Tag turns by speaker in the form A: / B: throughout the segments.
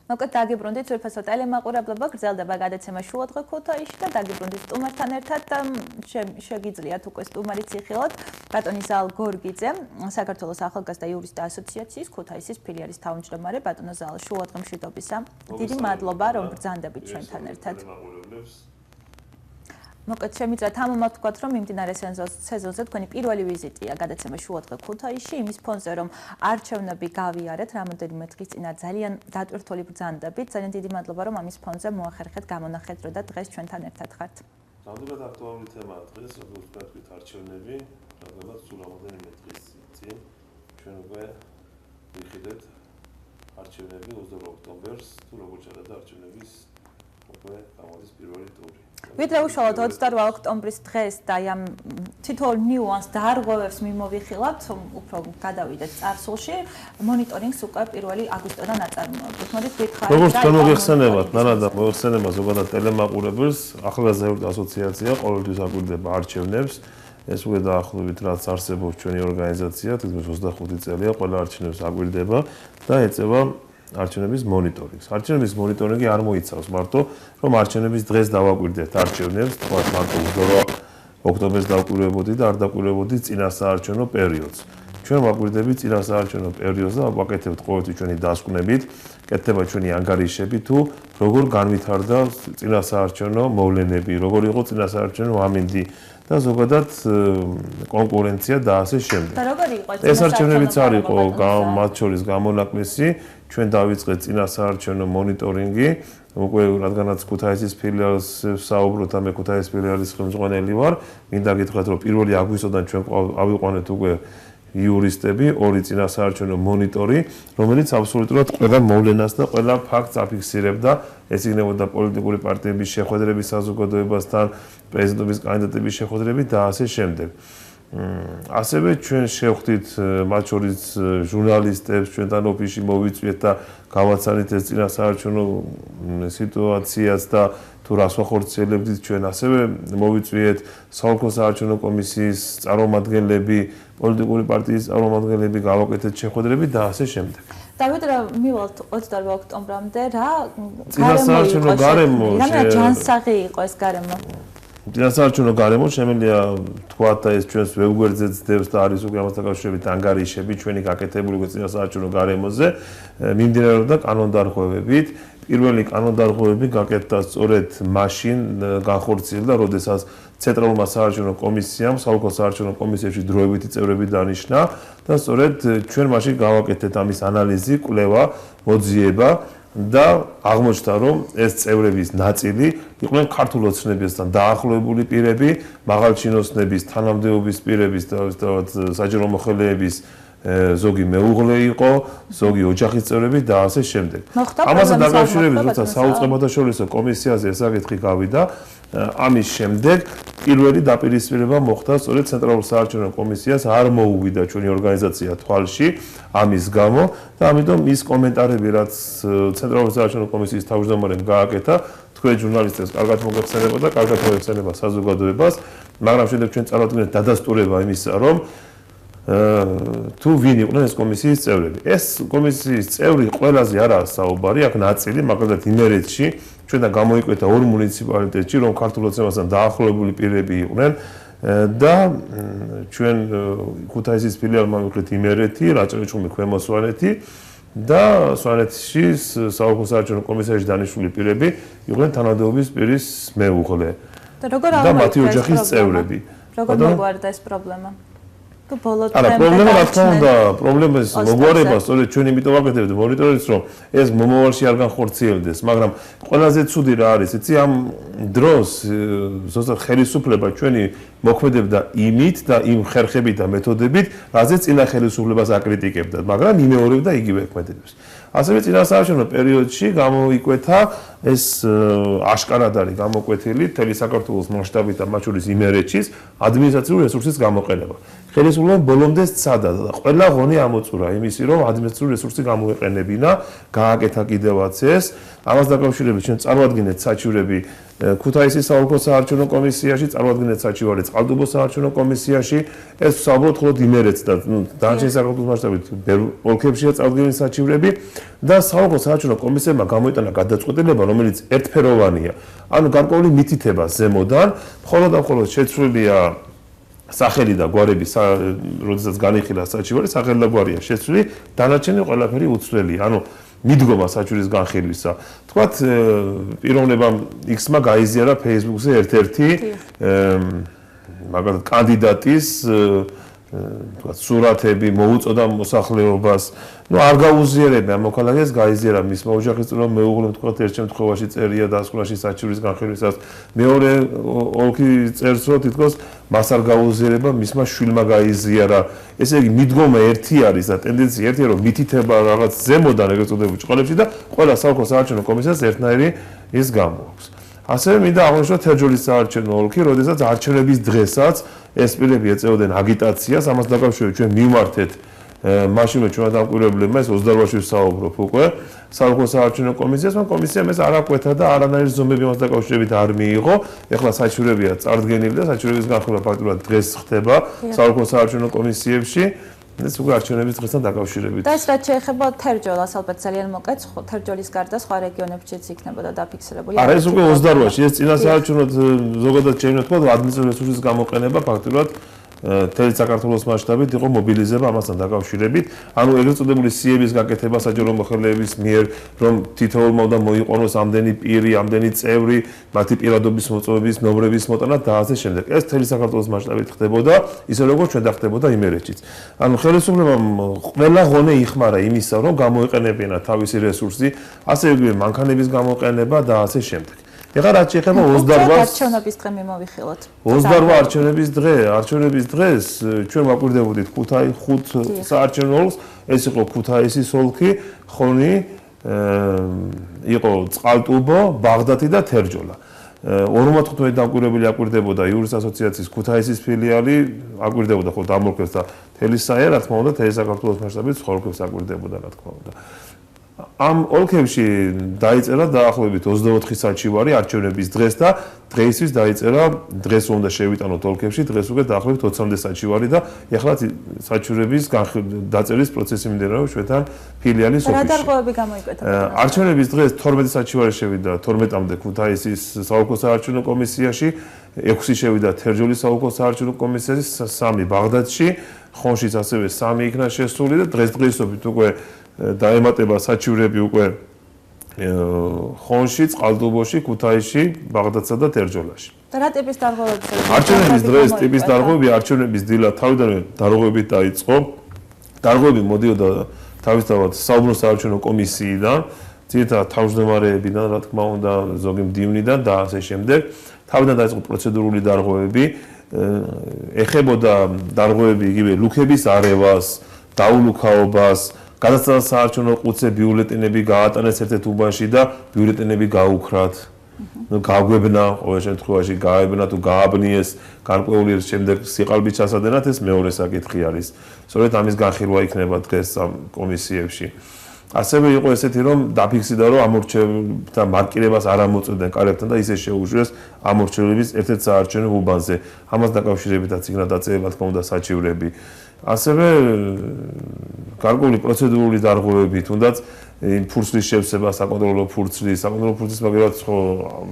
A: მოკლედ დაგიბრუნდით სურფესო ტელემაყურებლობა გრძელდება გადაცემა შუადღე ქუთაისში და დაგიბრუნდით სტუმართან ერთად შეგიძლიათ უკვე სტუმარიც იხილოთ ბატონი ზალ გორგიძე საქართველოს ახალგაზრდა იურისტთა ასოციაციის ქუთაისის ფილიალის თავმჯდომარე ბატონო ზალ შუადღე მშვიდობისა დიდი მადლობა რომ ბრძანდებით ჩვენთან ერთად მოკლედ შემიძლიათ ამომავთ ვთქვათ რომ მიმდინარე სეზონზე თქვენი პირველი ვიზიტია გადაცემა შუადღე ქუთაისში იმის ფონზე რომ არჩევნები გავიარეთ რამოდენიმე დღის წინ ძალიან დატვირთული ბრძანდებით ძალიან დიდი მადლობა რომ ამის ფონზე მოახერხეთ გამონახეთ და დღეს ჩვენთან ერთად ხართ
B: ნამდვილად აქტუალური თემაა დღეს როგორც ვთქვით არჩევნები რადგანაც სულ რამოდენიმე დღის წინ ჩვენ უკვე ვიხილეთ არჩევნები 22 ოქტომბერს თუ როგორ ჩატარდა არჩევნების უკვე გამოდის პირველი ტური
A: ვიდრე უშუალოდ 22 ოქტომბრის დღეს და ამ თითოეულ ნიუანს დარღვევებს მიმოვიხილავთ, უფრო გადავიდეთ წარსულში, მონიტორინგს უკვე 1 აგვისტოდან აწარმოებთ. მოდით გითხარით.
B: როგორც მოგეხსენებათ, ნარადა მოგეხსენება ზოგადად ტელემაყურებელს, ახალგაზრდა იურისტთა ასოციაცია ყოველთვის აკვირდება არჩევნებს. ეს უკვე დაახლოებით რაც არსებობს ჩვენი ორგანიზაცია, თითქმის 25 წელია ყველა არჩევნებს აკვირდება და ეწევა არჩევნების მონიტორინგს. არჩევნების მონიტორინგი არ მოიცავს მარტო რომ არჩევნების დღეს დავაკვირდეთ არჩევნებს, თქვათ მარტო 22 ოქტომბერს დავკვირვებოდი და არ დავკვირვებოდი წინასაარჩევნო პერიოდს. ჩვენ ვაკვირდებით წინასაარჩევნო პერიოდს და ვაკეთებთ ყოველთვის ჩვენი დასკვნებით, კეთდება ჩვენი ანგარიშები თუ როგორ განვითარდა წინასაარჩევნო მოვლენები, როგორ იყო წინასაარჩევნო ამინდი და ზოგადად კონკურენცია და ასე შემდეგ.
A: და როგორი იყო
B: ეს არჩევნებიც არ იყო მათ შორის გამონაკლისი. ჩვენ დავიწყეთ წინასაარჩევნო მონიტორინგი, უკვე რადგანაც ქუთაისის ფილიალს საუბრობთ, ამე ქუთაისის ფილიალის ხელმძღვანელი ვარ, მინდა გითხრათ, რომ 1 აგვისტოდან ჩვენ ავიყვანეთ უკვე იურისტები, 2 წინასაარჩევნო მონიტორი, რომელიც აბსოლუტურად ყველა მოვლენას და ყველა ფაქტს აფიქსირებდა, ეს იქნებოდა პოლიტიკური პარტიების შეხვედრების საზოგადოებასთან, პრეზიდენტობის კანდიდატების შეხვედრები და ასე შემდეგ. ასევე ჩვენ შევხვდით მათ შორის ჟურნალისტებს, ჩვენთან ოფისში მოვიწვიეთ და გავაცანით ეს წინასაარჩევნო სიტუაციას და თუ რას ვახორციელებდით ჩვენ, ასევე მოვიწვიეთ საოლქო საარჩევნო კომისიის წარმომადგენლები, პოლიტიკური პარტიის წარმომადგენლები, გავაკეთეთ შეხვედრები და ასე შემდეგ.
A: დავით რა მივალთ 22 ოქტომბრამდე რა
B: წინასაარჩევნო გარემო
A: რა ჯანსაღი იყო ეს გარემო
B: წინასაარჩევნო გარემო შემიძლია თქვათ და ეს ჩვენს ვებგვერდზე ძდევს და არის უკვე ამასთან დაკავშირებით ანგარიშები ჩვენი გაკეთებული წინასაარჩევნო გარემოზე მიმდინარეობდა კანონდარღვევებით. პირველი კანონდარღვევები გაკეთდა სწორედ მაშინ განხორციელდა, როდესაც ცენტრალურმა საარჩევნო კომისიამ საოლქო საარჩევნო კომისიაში დროებითი წევრები დანიშნა და სწორედ ჩვენ მაშინ გავაკეთეთ ამის ანალიზი, კვლევა, მოძიება და აღმოჩნდა რომ ეს წევრების ნაწილი იყვნენ ქართულ ოცნებისგან დაახლოებული პირები, მაღალჩინოსნების, თანამდებობის პირების და საჯარო მოხელეების ზოგი მეუღლე იყო, ზოგი ოჯახის წევრები და ასე შემდეგ. ამასთან დაკავშირებით, როცა საუწყებელთაშორისო კომისიაზე ეს საკითხი გავიდა, ამის შემდეგ პირველი დაპირისპირება მოხდა სწორედ ცენტრალურ საარჩევნო კომისიას არ მოუვიდა ჩვენი ორგანიზაცია თვალში ამის გამო და ამიტომ ის კომენტარები რაც ცენტრალურ საარჩევნო კომისიის თავმჯდომარემ გააკეთა თქვენ ჟურნალისტებს კარგად მოგეხსენება და კარგად მოეხსენება საზოგადოებას, მაგრამ შემდეგ ჩვენ წარადგინეთ დადასტურება იმისა რომ თუ ვინ იყვნენ ეს კომისიის წევრები. ეს კომისიის წევრი ყველაზე არაა საუბარი, აქ ნაწილი მაგალითად იმერეთში ჩვენთან გამოიკვეთა 2 მუნიციპალიტეტში, რომ ქართულ ოცნებასთან დაახლოებული პირები იყვნენ და ჩვენ ქუთაისის ფილიალმა მივხვდით იმერეთი, რაჭა-ლეჩხუმი, ქვემო სვანეთი და სვანეთში საოლქო საარჩევნო კომისიაში დანიშნული პირები იყვნენ თანამდებობის პირის მეუღლე და მათი ოჯახის წევრები.
A: როგორ მოგვარდა ეს პრობლემა?
B: არა, პრობლემა რა თქმა უნდა, პრობლემის მოგვარება სწორედ ჩვენ იმიტომ ვაკეთებთ მონიტორინგს, რომ ეს მომავალში არ განხორციელდეს, მაგრამ ყველაზე ცუდი რა არის, იცი ამ დროს ზუსტად ხელისუფლება ჩვენი მოქმედებდა იმით და იმ ხერხებით და მეთოდებით, რაზეც წინა ხელისუფლებას აკრიტიკებდა, მაგრამ იმეორებდა იგივე ქმედებებს. ასევე წინასაარჩევნო პერიოდში გამოიკვეთა ეს აშკარად არის გამოკვეთილი მთელი საქართველოს მასშტაბით და მათ შორის იმერეთშიც ადმინისტრაციული რესურსის გამოყენება. ხელისუფლებამ ბოლომდე სცადა და ყველა ღონე ამოწურა იმისი, რომ ადმინისტრაციული რესურსი გამოეყენებინა, გააკეთა კიდევაც ეს. ამას დაკავშირებით ჩვენ წარვადგინეთ საჩივრები ქუთაისის საოლქო საარჩევნო კომისიაში, წარვადგინეთ საჩივარი წყალტუბოს საარჩევნო კომისიაში. ეს ვსაუბრობთ მხოლოდ იმერეთს და დანარჩენ საქართველოს მასშტაბით ოლქებშია წარვდგენილი საჩივრები და საოლქო საარჩევნო კომისიებმა გამოიტანა გადაწყვეტილება, რომელიც ერთფეროვანია. ანუ გარკვეული მითითება ზემოდან, მხოლოდ და მხოლოდ შეცვლილია სახელი და გვარები, როდესაც განიხილა საჩივარი, სახელი და გვარია შეცვლილი, დანარჩენი ყველაფერი უცვლელია. ანუ მიდგომა საჩივრის განხილვისა. თქვათ, პიროვნებამ X-მა გაიზიარა Facebook-ზე ერთ-ერთი მაგალითად კანდიდატის თქვათ სურათები მოუწოდა მოსახლეობას. ნუ არ გაუზიარებია მოქალაქეს გაიზიარა მისმა ოჯახის წევრმა მეუღლემ თქვათ ერთ შემთხვევაში წერია დასკვნაში საჩივრის განხილვისას. მეორე ოლქის წერს რომ თითქოს მას არ გაუზიარება მისმა შვილმა გაიზიარა. ესე იგი მიდგომა ერთი არის და ტენდენცია ერთია რომ მითითება რაღაც ზემოდან ეგრეთ წოდებულ ჭყალებში და ყველა საოლქო საარჩევნო კომისიას ერთნაირი ის გამოაქვს. ასევე მინდა აღნიშნოთ თერჯოლის საარჩევნო ოლქი, როდესაც არჩევნების დღესაც ეს პირები ეწეოდნენ აგიტაციას, ამას დაკავშირებით ჩვენ მივმართეთ მაშინვე ჩვენმა დამკვირვებლებმა ეს 28-ში ვსაუბრობ უკვე საოლქო საარჩევნო კომისიას, მაგრამ კომისიამ ეს არ აკვეთა და არანაირი ზომები მას დაკავშირებით არ მიიღო. ეხლა საჩივრებია წარდგენილი და საჩივრების განხილვა ფაქტურად დღეს ხდება საოლქო საარჩევნო კომისიებში. ეს უკვე არჩევნების დღესთან დაკავშირებით.
A: და ეს რაც შეეხება თერჯოლას, ალბათ ძალიან მოკეთ, თერჯოლის გარდა სხვა რეგიონებშიც იქნებოდა დაფიქსირებული.
B: არა, ეს უკვე 28-ში, ეს წინა საარჩევნოდ ზოგადად შეიძლება თქვა ადმინისტრაციული რესურსის გამოყენება ფაქტურად მთელი საქართველოს მასშტაბით იყო მობილიზება ამასთან დაკავშირებით. ანუ ეგრეთ წოდებული სიების გაკეთება საჯარო მოხელეების მიერ, რომ თითოეულმა უნდა მოიყვანოს ამდენი პირი, ამდენი წევრი, მათი პირადობის მოწვევების, ნომრების მოტანა და ასე შემდეგ. ეს მთელი საქართველოს მასშტაბით ხდებოდა, ისე როგორც ჩვენ დახდებოდა იმერეთშიც. ანუ ხელისუფლებამ ყველა ღონე იხმარა იმისა, რომ გამოეყენებინა თავისი რესურსი, ასე იგი მანქანების გამოყენება და ასე შემდეგ. ეხლა რაც შეეხება 28
A: არჩევნების დღე მიმოვიხილოთ.
B: 28 არჩევნების დღეს ჩვენ ვაკვირდებოდით 5 საარჩევნო ოლქს, ეს იყო ქუთაისის ოლქი, ხონი, იყო წყალტუბო, ბაღდათი და თერჯოლა. 55 დამკვირვებელი აკვირდებოდა იურის ასოციაციის ქუთაისის ფილიალი, აკვირდებოდა ხოლმე ამ ოლქებს და თელისაია, რა თქმა უნდა, თელი საქართველოს მასშტაბით სხვა ოლქებს აკვირდებოდა, რა თქმა უნდა. ამ ოლქებში დაიწერა დაახლოებით 24 საჩივარი არჩევნების დღეს და დღეისთვის დაიწერა დღეს უნდა შევიტანოთ ოლქებში დღეს უკვე დაახლოებით 20-მდე საჩივარი და ეხლა საჩივრების დაწერის პროცესი მიმდინარეობს ჩვენთან ფილიალის ოფისში.
A: რა დარღვევები გამოიკვეთა?
B: არჩევნების დღეს 12 საჩივარი შევიდა 12-მდე ქუთაისის საოლქო საარჩევნო კომისიაში, 6 შევიდა თერჯოლის საოლქო საარჩევნო კომისიაში, 3 ბაღდათში, ხონშიც ასევე 3 იქნა შესული და დღესდღეობით უკვე დაემატება საჩივრები უკვე ხონში, წყალტუბოში, ქუთაისში, ბაღდათსა და თერჯოლაში.
A: და რა ტიპის დარღვევები?
B: არჩევნების დღეს ტიპის დარღვევები, არჩევნების დილა თავიდანვე დარღვევებით დაიწყო. დარღვევები მოდიოდა თავისთავად საუბრობ საარჩევნო კომისიიდან, ძირითადად თავმჯდომარეებიდან, რა თქმა უნდა, ზოგი მდივნიდან და ასე შემდეგ. თავიდან დაიწყო პროცედურული დარღვევები, ეხებოდა დარღვევები იგივე ლუქების არევას, დაულუქაობას, გადასცა საარჩევნო ყუთზე ბიულეტენები გაატანეს ერთ-ერთ უბანში და ბიულეტენები გაუქრათ. ნუ გაგვებნა, ყოველ შემთხვევაში გაებნა თუ გააბნიეს, გარკვეული შემდეგ სიყალბის ჩასადენად ეს მეორე საკითხი არის. სწორედ ამის განხილვა იქნება დღეს ამ კომისიებში. ასევე იყო ესეთი რომ დაფიქსირდა რომ ამორჩევლთა მარკირებას არ ამოწევდნენ კარებთან და ისე შეუშვეს ამორჩევლების ერთ-ერთ საარჩევნო უბანზე. ამას დაკავშირებითაც იქნა დაწერილი, თქმა უნდა, საჩივრები. ასევე გარკვეული პროცედურული დარღვევები, თუნდაც ფურცლის შევსება, საკონტროლო ფურცლის მაგალითად ხო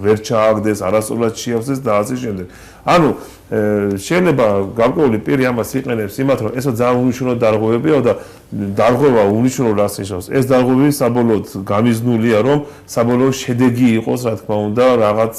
B: ვერ ჩააგდეს, არასწორად შეავსეს და ასე შემდეგ. ანუ შეიძლება გარკვეული პირი ამას იყენებს იმათ, რომ ესო ძალიან უნიშნულო დარღვევებია და დარღვევა უნიშნულო რას ნიშნავს? ეს დარღვევები საბოლოოდ გამიზნულია, რომ საბოლოო შედეგი იყოს, რა თქმა უნდა, რაღაც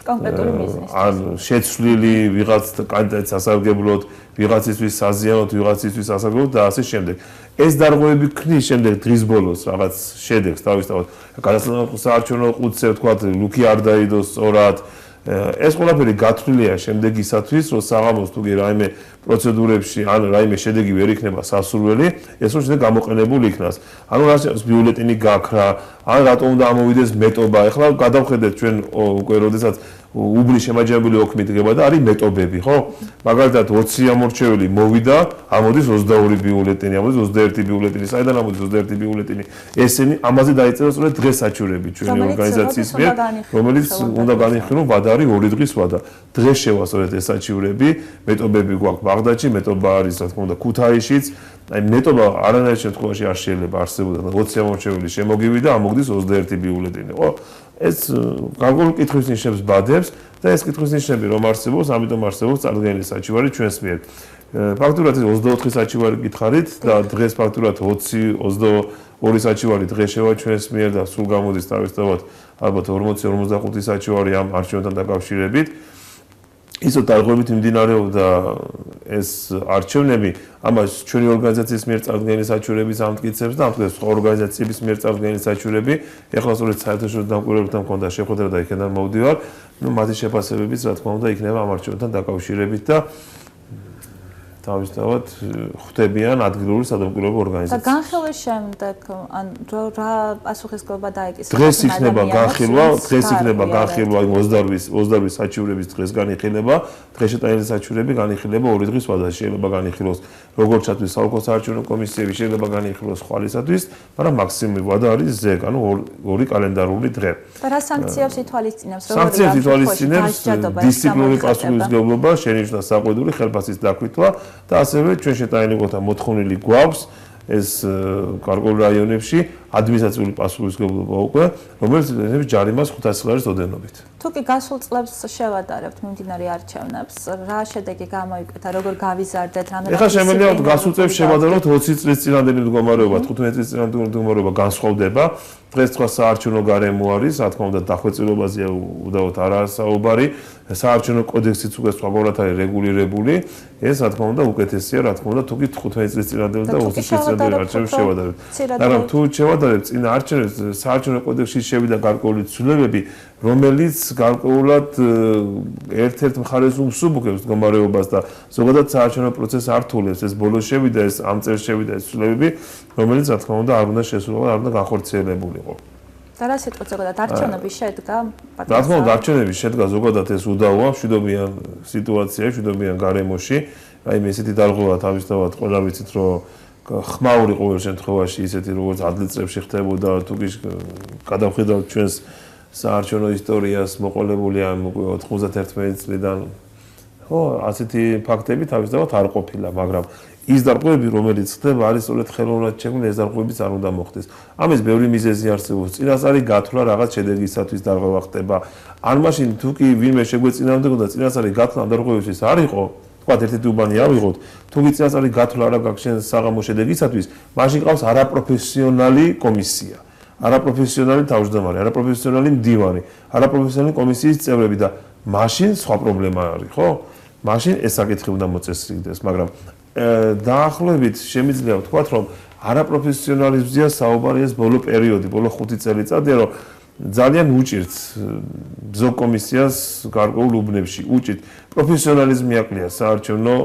A: კონკრეტული მიზნით.
B: ან შეცვლილი ვიღაც კანდიდატის ასარგებლოდ, ვიღაცისთვის საზიანოდ, ვიღაცისთვის ასარგებლოდ და ასე შემდეგ. ეს დარღვევები ქმნის შემდეგ დღის ბოლოს რაღაც შედეგს თავისთავად. გადასცემა საარჩევნო ყუთზე ვთქვათ, ლუქი არ დაიდოს სწორად. ეს ყველაფერი გათვლილია შემდეგისათვის, რომ საღამოს თუ კი რაიმე პროცედურებში ან რაიმე შედეგი ვერ იქნება სასურველი, ეს რომ შეიძლება გამოყენებული იქნას. ანუ რას ბიულეტენი გაქრა, ან რატომ უნდა ამოვიდეს მეტობა. ეხლა გადავხედეთ ჩვენ უკვე როდესაც უბრი შემაჯამებელი ოქმით დგება და არის მეტობები, ხო? მაგალითად 20 ამორჩეველი მოვიდა, ამოდის 22 ბიულეტენი, ამოდის 21 ბიულეტენი, საიდან ამოდის 21 ბიულეტენი? ესენი ამაზე დაიწერა სწორედ დღეს საჩივრები ჩვენი ორგანიზაციის მიერ, რომელიც უნდა განიხილოს ვადა არის 2 დღის ვადა. დღეს შევა სწორედ ეს საჩივრები, მეტობები გვაქვს ბაღდადში, მეტობა არის რა თქმა უნდა ქუთაისშიც. აი მეტობა არანაირ შემთხვევაში არ შეიძლება არსებოდა და 20 ამორჩეველი შემოგივიდა, ამოგდის 21 ბიულეტენი, ხო? ეს გარკვეულ კითხვის ნიშნებს ბადებს და ეს კითხვის ნიშნები რომ არსებობს, ამიტომ არსებობს წარდგენილი საჩივარი ჩვენს მიერ. ფაქტურად 24 საჩივარი გითხარით და დღეს ფაქტურად 20-22 საჩივარი დღეს შევა ჩვენს მიერ და სულ გამოდის თავისთავად ალბათ 40-45 საჩივარი ამ არჩევნებთან დაკავშირებით. ისო დარღვევით მიმდინარეობდა ეს არჩევნები, ამას ჩვენი ორგანიზაციის მიერ წარდგენილი საჩივრების ამტკიცებს და ამტკიცებს სხვა ორგანიზაციების მიერ წარდგენილი საჩივრები. ეხლა სწორედ საერთაშორისო დამკვირვებლებთან მქონდა შეხვედრა და იქიდან მოვდივარ. მათი შეფასებებიც რა თქმა უნდა იქნება ამ არჩევნებთან დაკავშირებით და თავისთავად ხვდებიან ადგილური სადამკვირვებლო ორგანიზაციები.
A: და განხილვის შემდეგ ან რა პასუხისმგებლობა დაეკისრება?
B: დღეს იქნება განხილვა, დღეს იქნება განხილვა 28 საჩივრების დღეს განიხილება, დღეს შეტანილი საჩივრები განიხილება 2 დღის ვადაში, შეიძლება განიხილოს როგორც ჩათვლის საოლქო საარჩევნო კომისიები, შეიძლება განიხილოს ხვალისათვის, მაგრამ მაქსიმუმი ვადა არის ზეგ, ანუ 2 კალენდარული დღე.
A: და რა სანქციებს ითვალისწინებს?
B: სანქციებს ითვალისწინებს დისციპლინური პასუხისმგებლობა, შენიშვნა საყვედური ხელფასის დაკვითვა და ასევე ჩვენ შეტანილი ყოთა მოთხოვნილი გვაქვს ეს გარკვეულ რაიონებში ადმინისტრაციული პასუხისმგებლობა უკვე, რომელიც ეხება ჯარიმას 500 ლარის ოდენობით.
A: თუ კი გასულ წლებს შევადარებთ მიმდინარე არჩევნებს, რა შედეგი გამოიკვეთა, როგორ გავიზარდეთ, რამდენად
B: ეხლა შემიძლია გასულ წლებს შევადაროთ 20 წლის წინანდელი მდგომარეობა, 15 წლის წინანდელი მდგომარეობა განსხვავდება. დღეს თქვა საარჩევნო გარემო არის, რა თქმა უნდა დახვეწილობაზეა უდავოდ არაა საუბარი. საარჩევნო კოდექსიც უკვე სხვაგვარად არის რეგულირებული. ეს რა თქმა უნდა უკეთესია, რა თქმა უნდა, თუ კი 15 წლის წინანდელი და 20 წლის წინანდელი არჩევნებს შევადარებთ. მაგრამ თუ შევადარებთ წინა არჩევნებს, საარჩევნო კოდექსში შევიდა გარკვეული ცვლილებები, რომელიც გარკვეულად ერთ-ერთ მხარეს უმსუბუქებს მდგომარეობას და ზოგადად საარჩევნო პროცესს არ თულებს. ეს ბოლოს შევიდა, ეს ამ წელს შევიდა ეს ცვლილებები, რომელიც რა თქმა უნდა არ უნდა შესრულიყო, არ უნდა განხორციელებულიყო.
A: და რა სიტყვით ზოგადად არჩევნები შედგა?
B: რა თქმა უნდა არჩევნები შედგა ზოგადად ეს უდავოა მშვიდობიან სიტუაციაში, მშვიდობიან გარემოში. აი მე ესეთი დარღვევა თავისთავად ყველა ვიცით რომ ხმაური ყოველ შემთხვევაში ისეთი როგორც ადლიწრებში ხდებოდა, თუ კი გადავხედავთ ჩვენს საარჩევნო ისტორიას მოყოლებული ამ 91 წლიდან ხო ასეთი ფაქტები თავისთავად არ ყოფილა, მაგრამ ის დარღვევები, რომელიც ხდება, არის სწორედ ხელოვნურად შექმნილი, ეს დარღვევებიც არ უნდა მოხდეს. ამის ბევრი მიზეზი არსებობს. წინასწარი გათვლა რაღაც შედეგისათვის დარღვევა ხდება. ან მაშინ თუ კი ვინმე შეგვეწინააღმდეგება და წინასწარი გათვლა ამ დარღვევებისთვის არ იყო, თქვა ერთ-ერთი უბანი ავიღოთ, თუ კი წინასწარი გათვლა არა გაქვს შენ საღამო შედეგისათვის, მაშინ ყავს არაპროფესიონალი კომისია. არაპროფესიონალი თავმჯდომარე, არაპროფესიონალი მდივანი, არაპროფესიონალი კომისიის წევრები და მაშინ სხვა პრობლემა არის, ხო? მაშინ ეს საკითხი უნდა მოწესრიგდეს, მაგრამ დაახლოებით შემიძლია ვთქვათ, რომ არაპროფესიონალიზმზეა საუბარი ეს ბოლო პერიოდი, ბოლო 5 წელიწადია, რომ ძალიან უჭირთ ზოგ კომისიას გარკვეულ უბნებში, უჭირთ პროფესიონალიზმი აკლია საარჩევნო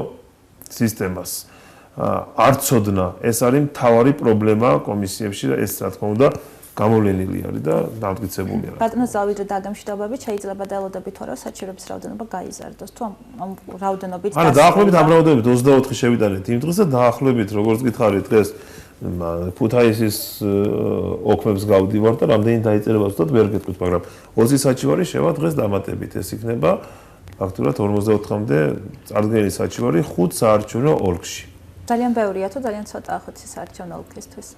B: სისტემას. არ ცოდნა, ეს არის მთავარი პრობლემა კომისიებში და ეს რა თქმა უნდა გამოვლენილი არის და დამტკიცებული არის.
A: ბატონო ზავიდრე დაგემშვიდობებით, შეიძლება დაელოდებით თუ არა საჩივრების რაოდენობა გაიზარდოს, თუ ამ რაოდენობით
B: არა, დაახლოებით ამ რაოდენობით 24 შევიტანეთ იმ დღეს და დაახლოებით როგორც გითხარით დღეს ქუთაისის ოქმებს გავდივარ და რამდენი დაიწერება ზუსტად ვერ გეტყვით, მაგრამ 20 საჩივარი შევა დღეს დამატებით, ეს იქნება ფაქტურად 44-მდე წარდგენილი საჩივარი 5 საარჩევნო ოლქში.
A: ძალიან ბევრია თუ ძალიან ცოტაა 5 საარჩევნო ოლქისთვის?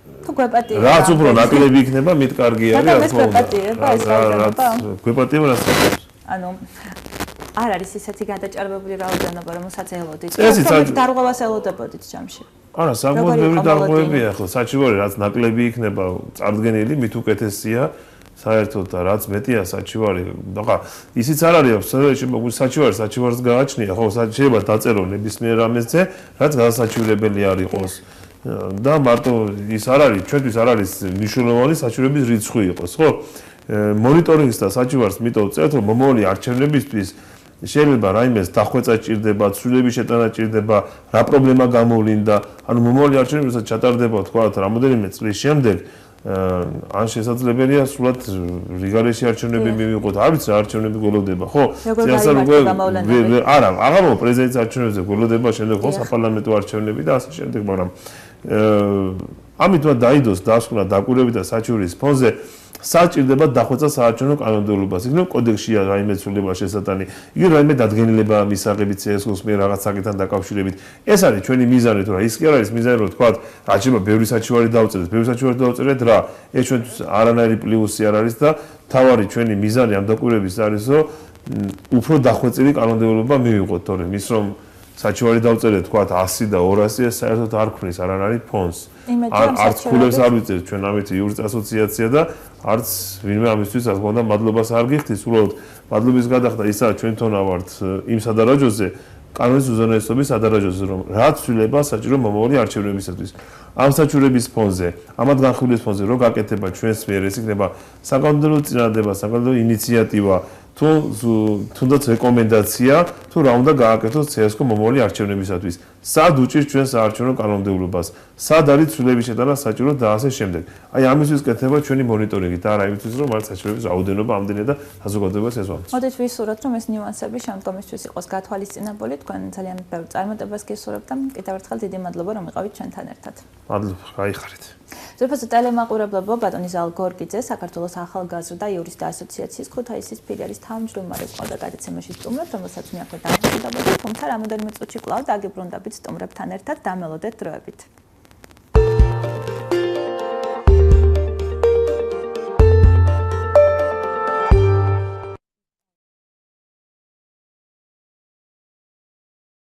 A: თუ გვეპატიება.
B: რაც უფრო ნაკლები იქნება, მით კარგი არის,
A: რა თქმა უნდა.
B: გვეპატიება რა საკეთებს?
A: ანუ არ არის ისეთი გადაჭარბებული რაოდენობა, რომელსაც ელოდით. ეს დარღვევას ელოდებოდით ჯამში.
B: არა, საკმაოდ ბევრი დარღვევებია, ხო, საჩივარი რაც ნაკლები იქნება წარდგენილი, მით უკეთესია. საერთოდ და რაც მეტია საჩივარი, და ისიც არ არის, საჩივარს გააჩნია, ხო, შეიძლება დაწერო ნებისმიერ რამეზე, რაც გადასაჩივრებელი არ იყოს. და მარტო ის არ არის, ჩვენთვის არ არის მნიშვნელოვანი საჩივრების რიცხვი იყოს, ხო? მონიტორინგს და საჩივარს მიტოვ წერთ, რომ მომავალი არჩევნებისთვის შეიძლება რაიმეს დახვეწა ჭირდება, ცვლილების შეტანა ჭირდება, რა პრობლემა გამოვლინდა, ანუ მომავალი არჩევნები როცა ჩატარდება თქვა რამოდენიმე წლის შემდეგ ან შესაძლებელია სულად რიგარეში არჩევნები მივიღოთ, არ ვიცი რა არჩევნები გველოდება, ხო? არა, აღარ პრეზიდენტის არჩევნებზე გველოდება, შემდეგ ხო საპარლამენტო არჩევნები და ასე შემდეგ, მაგრამ ამიტომაც დაიდოს დასკვნა დაკვირვები და საჩურის ფონზე საჭირდება დახვეწა საარჩევნო კანონმდებლობას. იქნებ კოდექსშია რაიმე ცვლილება შესატანი, იგი რაიმე დადგენილება მისაღებით CSGO-ს მიერ რაღაც საკითხთან დაკავშირებით. ეს არის ჩვენი მიზანი, თუ რა ის კი არ არის მიზანი, რომ თქვა, რა შეიძლება ბევრი საჩივარი დავწერეთ, ბევრი საჩივარი დავწერეთ რა, ეს ჩვენთვის არანაირი პლუსი არ არის და თავარი ჩვენი მიზანი ამ დაკვირვების არის, რომ უფრო დახვეწილი კანონმდებლობა მივიღოთ, თორემ ის რომ საჩივარი დავწერეთ, თქვა 100 და 200 ეს საერთოდ არ ქმნის არანაირი ფონს. არც ხულებს არ ვიწერთ ჩვენ ამით იურისტ ასოციაცია და არც ვინმე ამისთვის რა თქმა უნდა მადლობას არ გიხდის, უბრალოდ მადლობის გადახდა ისა ჩვენთონა ვართ იმ სადარაჯოზე, კანონის უზენაესობის სადარაჯოზე, რომ რა ცვლილება საჭირო მომავალი არჩევნებისათვის. ამ საჩურების ფონზე, ამათ განხილვის ფონზე რო გაკეთება ჩვენს მიერ, ეს იქნება საკანონმდებლო წინადადება, საკანონმდებლო ინიციატივა, თუნდაც რეკომენდაცია, თუ რა უნდა გააკეთოს CSGO მომავალი არჩევნებისათვის. სად უჭირს ჩვენ საარჩევნო კანონმდებლობას, სად არის ცვლილების შეტანა საჭირო და ასე შემდეგ. აი ამისთვის კეთდება ჩვენი მონიტორინგი და არა იმისთვის, რომ მართ საჩუქრების რაოდენობა ამდენია და საზოგადოებას ესვამს.
A: მოდით ვისურვოთ, რომ ეს ნიუანსები შემდგომისთვის იყოს გათვალისწინებული, თქვენ ძალიან ბევრ წარმატებას გისურვებთ და კიდევ ერთხელ დიდი მადლობა, რომ იყავით ჩვენთან ერთად.
B: მადლობა, გაიხარით.
A: ზურფასო ტელემაყურებლებო, ბატონი ზალ გორგიძე, საქართველოს ახალგაზრდა იურისტთა ასოციაციის ქუთაისის ფილიალის თავმჯდომარე ყავდა გადაცემაში სტუმრად, რომელსაც მე აქვე დავხსნებოდა, თუმცა რამოდენიმე წუთში კვლავ დაგიბრუნდებით სტუმრებთან ერთად, დამელოდეთ დროებით.